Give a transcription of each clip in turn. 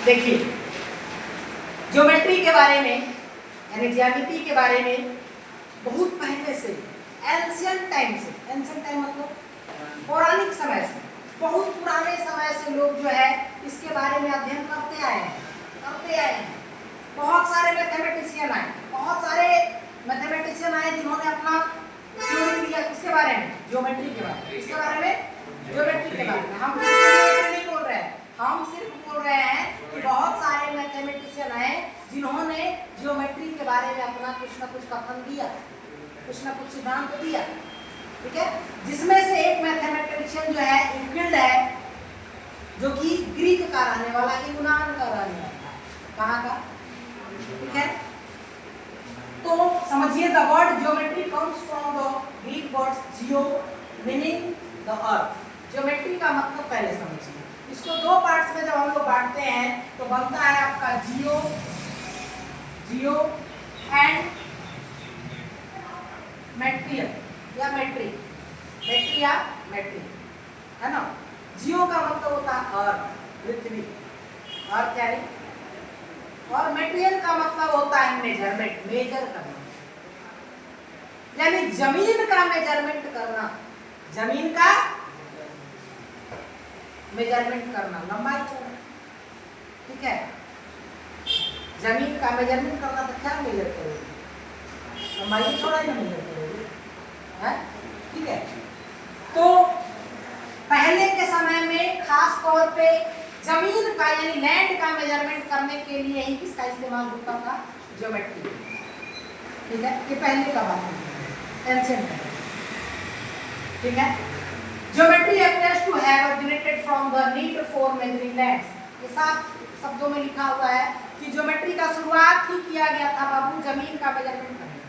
देखिए ज्योमेट्री के बारे में यानी ज्यामिति के बारे में बहुत पहले से एंशिएंट टाइम से, एंशिएंट टाइम मतलब पौराणिक समय से, बहुत पुराने समय से लोग जो है इसके बारे में अध्ययन करते आए हैं। बहुत सारे मैथमेटिशियन आए, जिन्होंने अपना थ्योरी दिया किसके बारे में, ज्योमेट्री के बारे में। इसके बारे में ज्योमेट्री के बारे में हम नहीं बोल रहे हैं, हम सिर्फ बोल रहे हैं कि बहुत सारे मैथमेटिशियन आए जिन्होंने ज्योमेट्री के बारे में अपना कुछ न कुछ कथन दिया, कुछ न कुछ सिद्धांत दिया, ठीक है। जिसमें से एक मैथमेटिशियन जो है यूक्लिड है, जो कि ग्रीक का रहने वाला, यूनान का रहने वाला, कहाँ का, ठीक है। तो समझिए the word geometry comes from the Greek words Jio meaning the earth. Geometry का मतलब पहले समझिए, इसको दो पार्ट्स में जब हम लोग बांटते हैं तो बनता है आपका जियो एंड मेट्रियल या मेट्रिक, है ना। जियो का मतलब होता है अर्थ, पृथ्वी, अर्थ यानी, और मेटेरियल का मतलब होता है मेजरमेंट, मेजर करना, यानी जमीन का मेजरमेंट करना, जमीन का मेजरमेंट करना, लंबाई चौड़ाई, ठीक है। जमीन का मेजरमेंट करना तो क्या मेजर करोगे, लंबाई चौड़ाई में मेजर करोगे, है, ठीक है। तो पहले के समय में खास तौर पे जमीन का यानी लैंड का मेजरमेंट करने के लिए ही किसका इस्तेमाल होता था, ज्योमेट्री, ठीक है। ये पहले का बात है, एंशिएंट है, ठीक है। Geometry appears to have originated from the need for measuring lands। ये साफ शब्दों में लिखा हुआ है कि ज्योमेट्री का शुरुआत ही किया गया था बाबू जमीन का मेजरमेंट करने,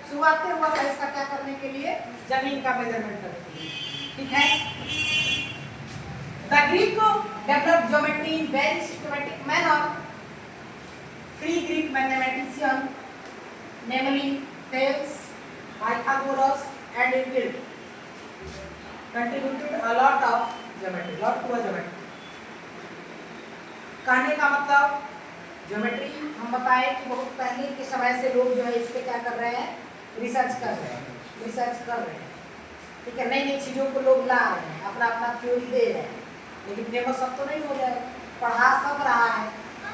शुरुआत हुआ था इसका क्या करने के लिए, जमीन का मेजरमेंट करने के लिए, ठीक है। The Greek developed geometry in very systematic manner. Three Greek mathematicians, namely Thales, Pythagoras, and Euclid, contributed a lot to geometry. कहने का मतलब ज्योमेट्री हम बताएं कि बहुत पहले के समय से लोग जो है इस पे क्या कर रहे हैं, रिसर्च कर रहे हैं, ठीक है। नई नई चीज़ों को लोग ला रहे हैं, अपना अपना थ्योरी दे रहे हैं, लेकिन फेमस सब तो नहीं हो जाएगा, पढ़ा सब रहा है,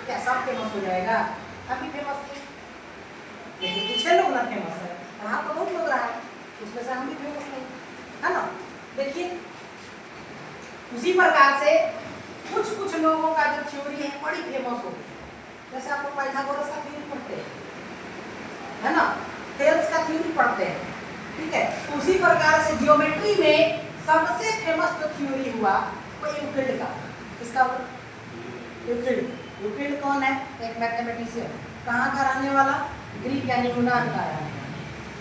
क्या सब फेमस हो जाएगा, हम भी फेमस थे, लेकिन कुछ लोग ना फेमस है, पढ़ा तो बहुत लोग रहा है, उसमें से हम भी फेमस नहीं, है ना। देखिए उसी प्रकार से कुछ लोगों का जो थ्योरी है बड़ी फेमस हो गई, जैसे आपको पाइथागोरस का थ्योरी पढ़ते हैं, है ना, थेल्स का थ्योरी पढ़ते हैं, ठीक है। उसी प्रकार से ज्योमेट्री में सबसे फेमस जो थ्योरी हुआ वो यूक्लिड का, किसका, यूक्लिड कौन है, एक मैथमेटिशियन, कहाँ का रहने वाला, ग्रीक यानी यूनान का रहने वाला,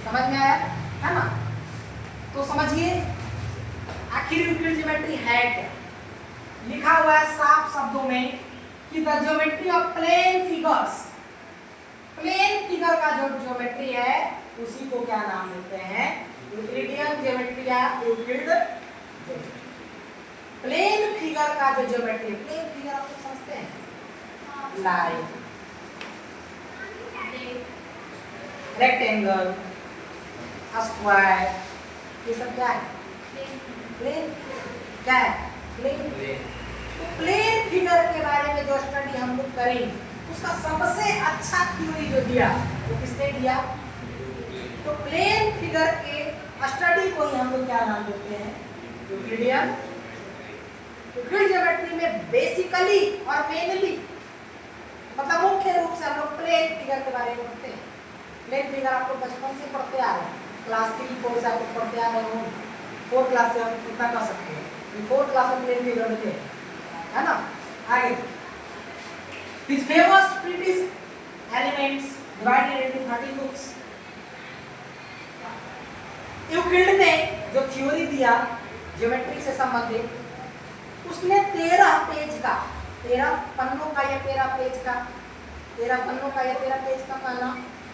समझ में आया, है ना। तो समझिए आखिर यूक्लिड ज्योमेट्री है क्या, लिखा हुआ है साफ शब्दों में कि the geometry of plane figures, plane figure का जो ज्योमेट्री है उसी को क्या नाम देते हैं, यूक्लिडियन ज्योमेट्री या यूक्लिड ज्योमेट्री। प्लेन फिगर का जो ज्योमेट्री, प्लेन फिगर आप समझते हैं, लाइन, रेक्टेंगल, स्क्वायर, ये सब क्या है, प्लेन, क्या है, प्लेन। तो प्लेन फिगर के बारे में जो स्टडी हम लोग करें उसका सबसे अच्छा थ्योरी जो दिया वो किसने दिया, तो प्लेन फिगर के स्टडी को ही हम लोग क्या नाम देते हैं, यूक्लिडियन। यूक्लिड ज्योमेट्री में बेसिकली और मेनली मतलब मुख्य रूप से हम लोग प्लेन फिगर के बारे में पढ़ते हैं। प्लेन फिगर आपको बचपन से पढ़ते आ रहे हैं, क्लास 3-4 से आपको पढ़ते आ रहे हो, 4 क्लास से आप कितना कर सकते हैं, 4 क्लास में प्लेन फिगर होते हैं, है ना। आगे His famous treatise Elements divided into 30 books। Euclid ने जो थ्योरी दिया ज्योमेट्री से संबंधित, उसने 13 पेज का, 13 पन्नों का या 13 पेज का, 13 पन्नों का या 13 पेज का पन्ना,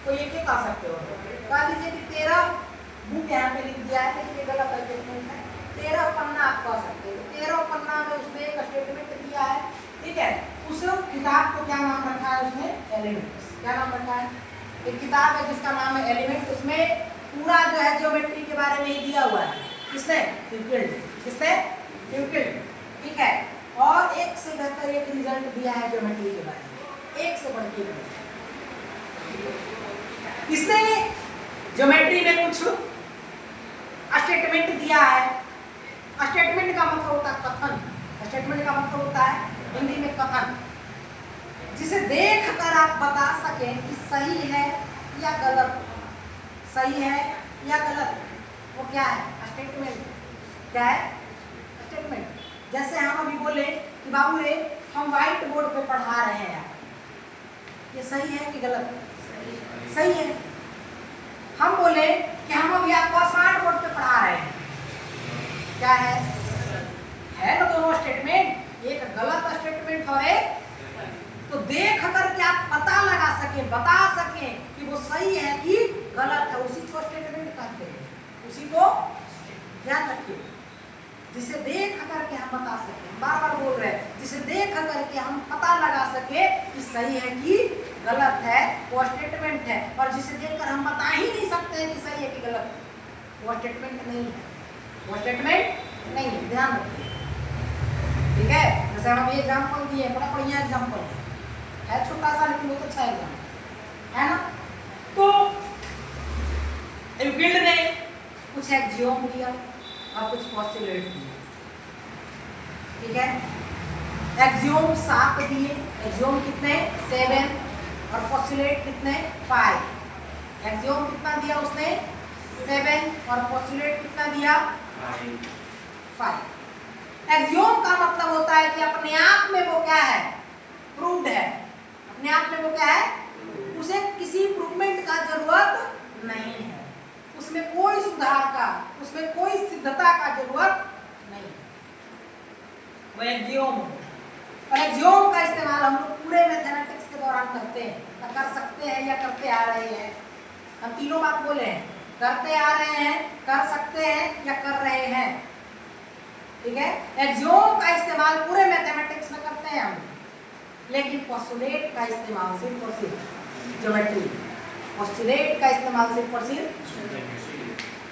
तो ये क्या कह सकते हो, कह दीजिए कि 13 बुक यहाँ पे लिख दिया है, लेकिन ये गलत है, 13 पन्ना आप कह सकते हो। 13 पन्ना में उसने एक स्टेटमेंट दिया है, ठीक है। उस किताब क्या नाम रखा है उसमें? एलिमेंट्स। क्या नाम रखा है? एक किताब है जिसका नाम है एलिमेंट, उसमें पूरा जो है ज्योमेट्री के बारे में ही दिया हुआ है। किसने? यूक्लिड। किसने? यूक्लिड। ठीक है। और एक से बेहतर एक रिजल्ट दिया है ज्योमेट्री के बारे में, एक से बढ़ के। इसने ज्योमेट्री में कुछ स्टेटमेंट दिया है। स्टेटमेंट का मतलब होता है कथन। स्टेटमेंट का मतलब होता है हिंदी में कथन, जिसे देख कर आप बता सकें कि सही है या गलत। सही है या गलत, वो क्या है? स्टेटमेंट। क्या है? स्टेटमेंट। जैसे हम अभी बोले कि बाबू रे हम व्हाइट बोर्ड पे पढ़ा रहे हैं, ये सही है कि गलत? सही है। हम बोले कि हम अभी आपको स्मार्ट बोर्ड पे पढ़ा रहे हैं, क्या है? है ना दोनों स्टेटमेंट, एक गलत स्टेटमेंट और एक। तो देख कर के आप पता लगा सके, बता सके कि वो सही है कि गलत है, उसी को स्टेटमेंट कहते हैं। उसी को ध्यान रखिए, जिसे देख करके हम बता सके, बार बार बोल रहे हैं, जिसे देख करके हम पता लगा सके कि सही है कि गलत है, वो स्टेटमेंट है। और जिसे देखकर हम बता ही नहीं सकते हैं कि सही है कि गलत, वो स्टेटमेंट नहीं है। वो स्टेटमेंट नहीं है, ध्यान रखिए। ठीक है। जैसे हम ये एग्जाम्पल दिए, बड़ा बढ़िया एग्जाम्पल है, छोटा सा लेकिन बहुत अच्छा एग्जाम्पल है ना। तो यूक्लिड ने कुछ एक्सियोम दिया और कुछ पोस्टुलेट दिए। ठीक है। एक्सियोम 7 दिए। एक्सियोम कितने? 7। और पोस्टुलेट कितने? 5। एक्सियोम कितना दिया उसने? 7। और पोस्टुलेट कितना दिया? 5। एक्सियोम का मतलब होता है कि अपने आप में वो क्या है? प्रूव्ड है। अपने आप में वो क्या है? उसे किसी इम्प्रूवमेंट का जरूरत नहीं है, उसमें कोई सुधार का, उसमें कोई सिद्धता का जरूरत नहीं है, वो एक्सियोम। और एक्सियोम का इस्तेमाल हम लोग पूरे मैथमेटिक्स के दौरान करते हैं, कर सकते हैं या करते आ रहे हैं। हम तीनों बात बोले हैं, करते आ रहे हैं, कर सकते हैं या कर रहे हैं। ठीक है। एक्सियोम का इस्तेमाल पूरे मैथमेटिक्स में करते हैं हम, लेकिन पोस्टुलेट का इस्तेमाल सिर्फ और सिर्फ ज्योमेट्री। पोस्टुलेट का इस्तेमाल सिर्फ और सिर्फ,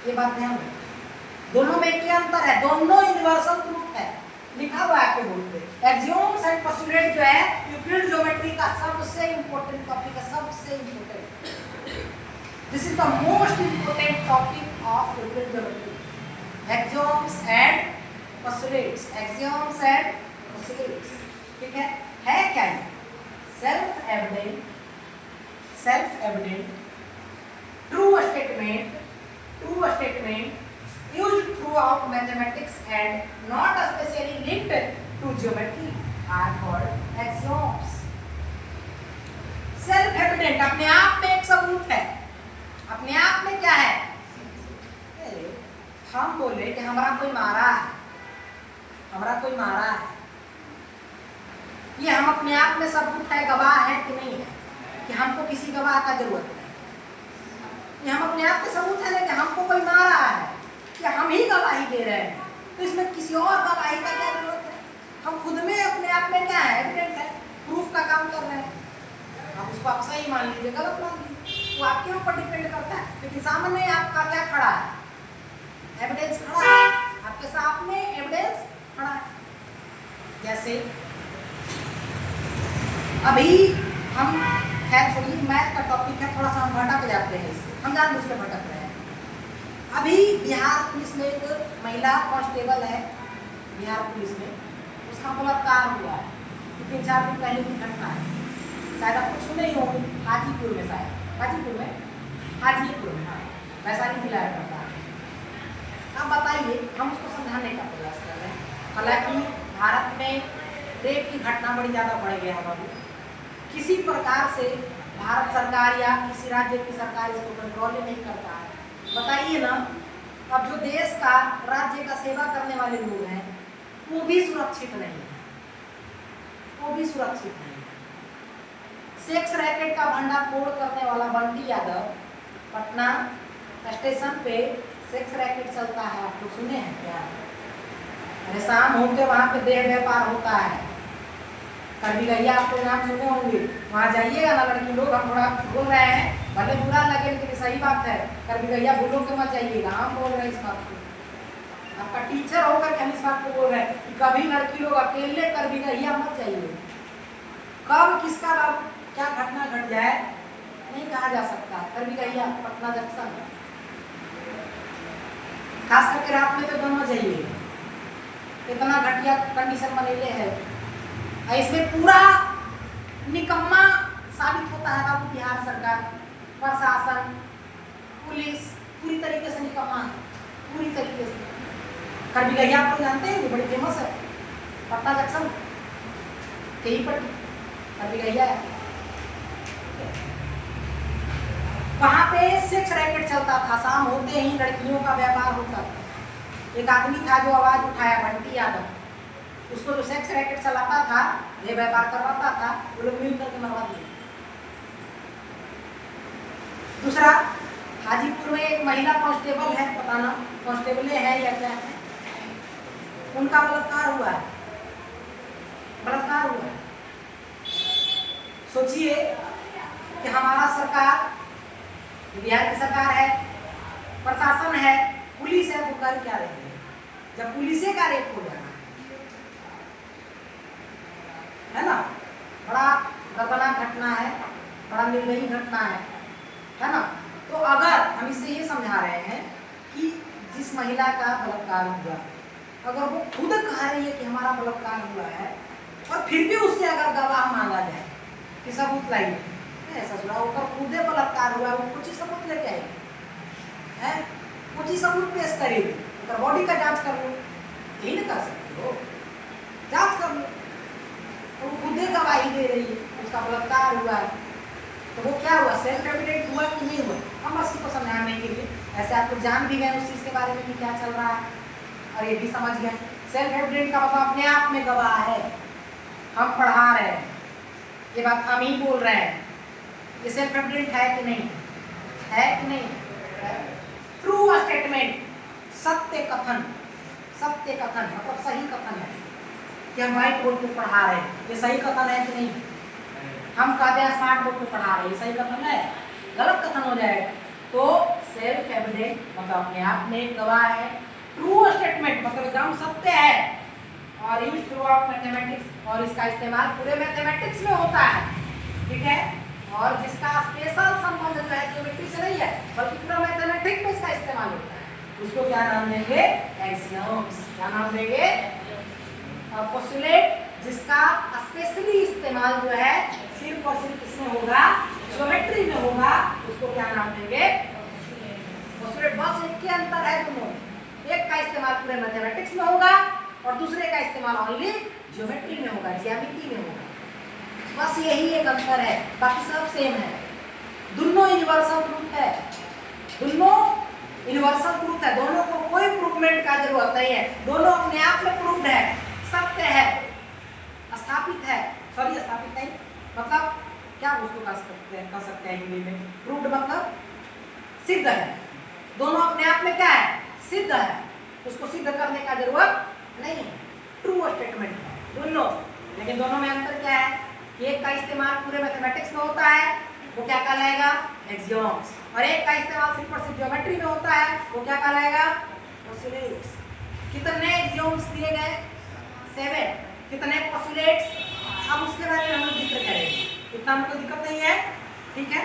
ये बात ध्यान रखिए। दोनों में क्या अंतर है? दोनों यूनिवर्सल प्रूफ है, लिखा हुआ है आपके बोर्ड पे। एक्सियोम्स एंड पोस्टुलेट जो है यूक्लिड ज्योमेट्री का सबसे इंपॉर्टेंट टॉपिक है, सबसे important. This is the most important topic of Euclid geometry, axioms and postulates. Axioms and postulates. ठीक है क्या? Self evident, self evident, true statement, true statement used throughout mathematics and not especially linked to geometry are called axioms. Self evident अपने आप में एक सबूत है, अपने आप में क्या है? हम बोले कि हमारा कोई मारा है, हमारा कोई मारा है, ये हम अपने आप में सबूत है, गवाह है कि नहीं है कि हमको किसी गवाह का जरूरत है। ये हम अपने आप के सबूत है कि हमको कोई मारा है, कि हम ही गवाही दे रहे हैं, तो इसमें किसी और गवाही का क्या जरूरत है? हम खुद में अपने आप में क्या है? एविडेंट है, प्रूफ का काम कर रहे हैं। आप उसको आप सही मान लीजिए, गलत मान लीजिए, वो आपके ऊपर डिपेंड करता है। लेकिन सामने आपका क्या खड़ा है? एविडेंस खड़ा है, आपके सामने एविडेंस खड़ा है। जैसे अभी हम खैर छोड़िए, मैथ का टॉपिक है, थोड़ा सा हम भटक जाते हैं इससे, हम जानबूझ के भटक रहे हैं। अभी बिहार पुलिस में एक महिला कांस्टेबल है, बिहार पुलिस में, उसका बलात्कार हुआ है। 3-4 दिन पहले की घटना है, शायद आप कुछ सुने ही होंगे। हाजीपुर में, शायद हाजीपुर में, हाजीपुर में, हाँ, वैशाली जिला है घटना। अब बताइए, हम उसको समझाने का प्रयास कर रहे हैं। हालांकि भारत में रेप की घटना बड़ी ज़्यादा बढ़ गया है अभी, किसी प्रकार से भारत सरकार या किसी राज्य की सरकार इसको कंट्रोल नहीं करता है। बताइए ना, अब जो देश का, राज्य का सेवा करने वाले लोग हैं, वो भी सुरक्षित नहीं है, वो भी सुरक्षित नहीं है। सेक्स रैकेट का भंडाफोड़ करने वाला बंटी यादव, पटना स्टेशन पे सेक्स रैकेट चलता है, आप लोग सुने हैं क्या? अरे शाम होते वहाँ पे देह व्यापार होता है, कर भी गई आपको नाम सुने होंगे, वहाँ जाइएगा ना लड़की लोग, हम थोड़ा बोल रहे हैं भले बुरा लगे लेकिन सही बात है, कर भी गैया भूलों के मत जाइएगा, हम बोल रहे हैं इस बात को। आपका टीचर होकर के हम इस बात को बोल रहे हैं कि कभी लड़की लोग अकेले कर भी गैया मत जाइए। कब किसका क्या घटना घट जाए नहीं कहा जा सकता। कर भी गैया पटना जंक्शन, खास करके रात में तो दोनों जाइए, इतना घटिया कंडीशन बनेले है। इसमें पूरा निकम्मा साबित होता है बाबू बिहार सरकार, प्रशासन, पुलिस पूरी तरीके से निकम्मा है, पूरी तरीके से। कर भी गैया आप लोग जानते हैं, बड़ी फेमस है पटना जंक्शन कहीं पर कर भी गैया है। वहाँ पे सेक्स रैकेट चलता था, शाम होते ही लड़कियों का व्यापार होता था। एक आदमी था जो आवाज उठाया, बंटी यादव, उसको जो सेक्स रैकेट चलाता था, ये व्यापार करवाता था, वो लोग मिल करके मरवा दिए। दूसरा, हाजीपुर में एक महिला कांस्टेबल है, पता ना कांस्टेबल है या क्या है, उनका बलात्कार हुआ है, बलात्कार हुआ है। सोचिए कि हमारा सरकार, बिहार की सरकार है, प्रशासन है, पुलिस है, तो कर क्या रही है जब पुलिस का रेप हो जाना है ना। बड़ा दर्दनाक घटना है, बड़ा निर्दयी घटना है ना। तो अगर हम इससे ये समझा रहे हैं कि जिस महिला का बलात्कार हुआ, अगर वो खुद कह रही है कि हमारा बलात्कार हुआ है और फिर भी उससे अगर गवाह मांगा जाए कि सबूत लाइए, ऐसा सुना ऊपर खुदे बलात्कार हुआ, वो कुछ ही सबूत लेके आएगी है, कुछ ही सबूत पेश करेगी, तो बॉडी का जांच कर लो, यही ना कर सकते हो, जांच कर लो। तो वो खुदे गवाही दे रही है उसका बलात्कार हुआ है, तो वो क्या हुआ, सेल्फ एविडेंट हुआ कि नहीं हुआ। हम बस इसको समझाने के लिए, ऐसे आप लोग जान भी गए उस चीज़ के बारे में कि क्या चल रहा है, और ये भी समझ गए सेल्फ एविडेंट का मतलब अपने आप में गवाह है। हम पढ़ा रहे हैं, ये बात हम ही बोल रहे हैं, ये सेल्फ एविडेंट है कि नहीं है, कि नहीं। ट्रू स्टेटमेंट, सत्य कथन, सत्य कथन मतलब सही कथन है कि हम व्हाइट बोर्ड पे पढ़ा रहे हैं, ये सही कथन है कि नहीं। हम कहते हैं स्मार्ट बोर्ड पे पढ़ा रहे हैं, ये सही कथन है, गलत कथन हो जाएगा। तो सेल्फ एविडेंट मतलब अपने आप में एक गवाह है। ट्रू स्टेटमेंट मतलब एकदम सत्य है, और यूज थ्रू आउट मैथमेटिक्स, और इसका इस्तेमाल पूरे मैथमेटिक्स में होता है, ठीक है। और जिसका स्पेशल संबंध जो है ज्योमेट्री से नहीं है बल्कि पूरा मैथमेटिक्स में इसका इस्तेमाल होता है, उसको क्या नाम देंगे, एक्सियोम्स। क्या नाम देंगे, पोस्टुलेट, जिसका स्पेशली इस्तेमाल जो है सिर्फ और सिर्फ किसमें होगा, ज्योमेट्री में होगा, उसको क्या नाम देंगे, पोस्टुलेट। बस एक के अंतर है दोनों, एक का इस्तेमाल पूरे मैथमेटिक्स में होगा और दूसरे का इस्तेमाल ओनली ज्योमेट्री में होगा, ज्यामिति में होगा। बस यही एक अंतर है, बाकी सब सेम है। दोनों यूनिवर्सल ट्रूथ है, दोनों यूनिवर्सल ट्रूथ है, दोनों को कोई प्रूवमेंट का जरूरत नहीं है, दोनों अपने आप में प्रूव्ड है, सत्य है, स्थापित है। सॉरी स्थापित नहीं मतलब क्या उसको कह सकते हैं हिंदी में, प्रूव्ड मतलब सिद्ध है, दोनों अपने आप में क्या है, सिद्ध है, उसको सिद्ध करने का जरूरत नहीं है। ट्रू स्टेटमेंट है दोनों, लेकिन दोनों में अंतर क्या है, एक का इस्तेमाल पूरे मैथमेटिक्स में होता है, वो क्या कहलाएगा, एक्सियोम्स, और एक का इस्तेमाल सिर्फ और सिर्फ ज्योमेट्री में होता है, वो क्या कहलाएगा, पोस्टुलेट्स। कितने एक्सियोम्स दिए गए, 7। कितने पोस्टुलेट्स, अब उसके बारे में हम लोग जिक्र करेंगे, इतना हमको दिक्कत नहीं है, ठीक है।